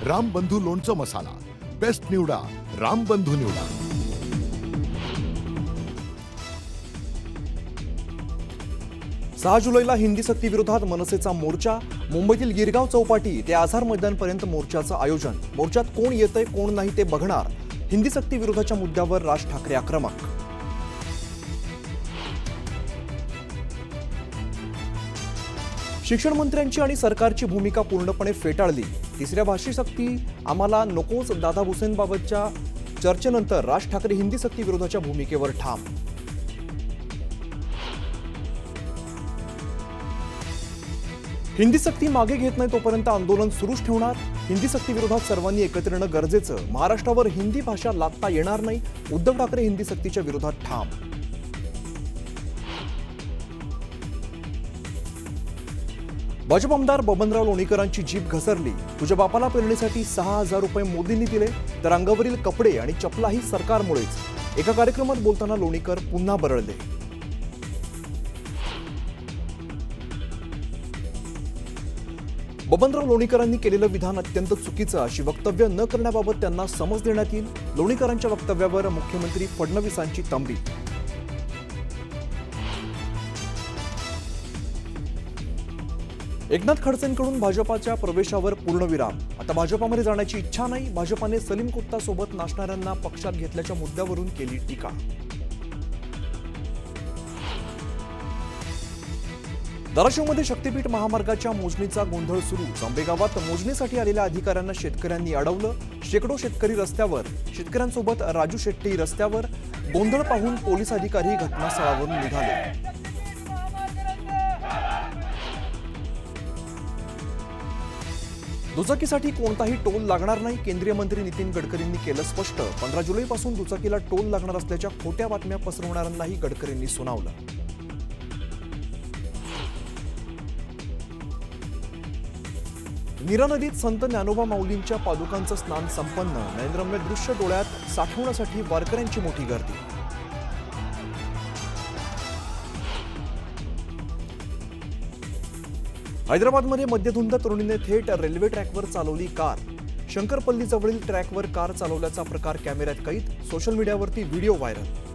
रामबंधू लोणचं मसाला, बेस्ट निवडा, रामबंधू निवडा. 6 जुलैला हिंदी सक्ती विरोधात मनसेचा मोर्चा. मुंबईतील गिरगाव चौपाटी ते आझाद मैदानपर्यंत मोर्चाचं आयोजन. मोर्चात कोण येतंय कोण नाही ते बघणार. हिंदी सक्ती विरोधाच्या मुद्द्यावर राज ठाकरे आक्रमक. शिक्षण मंत्र्यांची आणि सरकारची भूमिका पूर्णपणे फेटाळली. तिसऱ्या भाषी सक्ती आम्हाला नकोच. दादा भुसेंबाबतच्या चर्चेनंतर राज ठाकरे हिंदी सक्ती विरोधाच्या भूमिकेवर ठाम. हिंदी सक्ती मागे घेत नाही तोपर्यंत आंदोलन सुरूच ठेवणार. हिंदी सक्ती विरोधात सर्वांनी एकत्र येणं गरजेचं. महाराष्ट्रावर हिंदी भाषा लादता येणार नाही. उद्धव ठाकरे हिंदी सक्तीच्या विरोधात ठाम. भाजप आमदार बबनराव लोणीकरांची जीभ घसरली. तुझ्या बापाला पेरणीसाठी 6,000 रुपये मोदींनी दिले तर अंगावरील कपडे आणि चपलाही सरकारमुळेच. एका कार्यक्रमात बोलताना लोणीकर पुन्हा बरळले. बबनराव लोणीकरांनी केलेलं विधान अत्यंत चुकीचं अशी वक्तव्य न करण्याबाबत त्यांना समज देण्यात येईल. लोणीकरांच्या वक्तव्यावर मुख्यमंत्री फडणवीसांची तंबी. एकनाथ खडसेंकडून भाजपाच्या प्रवेशावर पूर्णविराम. आता भाजपामध्ये जाण्याची इच्छा नाही. भाजपाने सलीम कुत्ता सोबत नाचणाऱ्यांना पक्षात घेतल्याच्या मुद्द्यावरून केली टीका. धाराशिवमध्ये शक्तीपीठ महामार्गाच्या मोजणीचा गोंधळ सुरू. आंबेगावात मोजणीसाठी आलेल्या अधिकाऱ्यांना शेतकऱ्यांनी अडवलं. शेकडो शेतकरी रस्त्यावर. शेतकऱ्यांसोबत राजू शेट्टी रस्त्यावर. गोंधळ पाहून पोलीस अधिकारी घटनास्थळावरून निघाले. दुचाकीसाठी कोणताही टोल लागणार नाही. केंद्रीय मंत्री नितीन गडकरींनी केलं स्पष्ट. 15 जुलैपासून दुचाकीला टोल लागणार असल्याच्या खोट्या बातम्या पसरवणाऱ्यांनाही गडकरींनी सुनावलं. नीरा नदीत संत ज्ञानोबा माऊलींच्या पादुकांचं स्नान संपन्न. नयनरम्य दृश्य डोळ्यात साठवण्यासाठी वारकऱ्यांची मोठी गर्दी. हैदराबादमध्ये मद्यधुंद तरुणीने थेट रेल्वे ट्रॅकवर चालवली कार. शंकरपल्ली जवळील ट्रॅकवर कार चालवल्याचा प्रकार कॅमेऱ्यात कैद. सोशल मीडियावरती व्हिडिओ व्हायरल.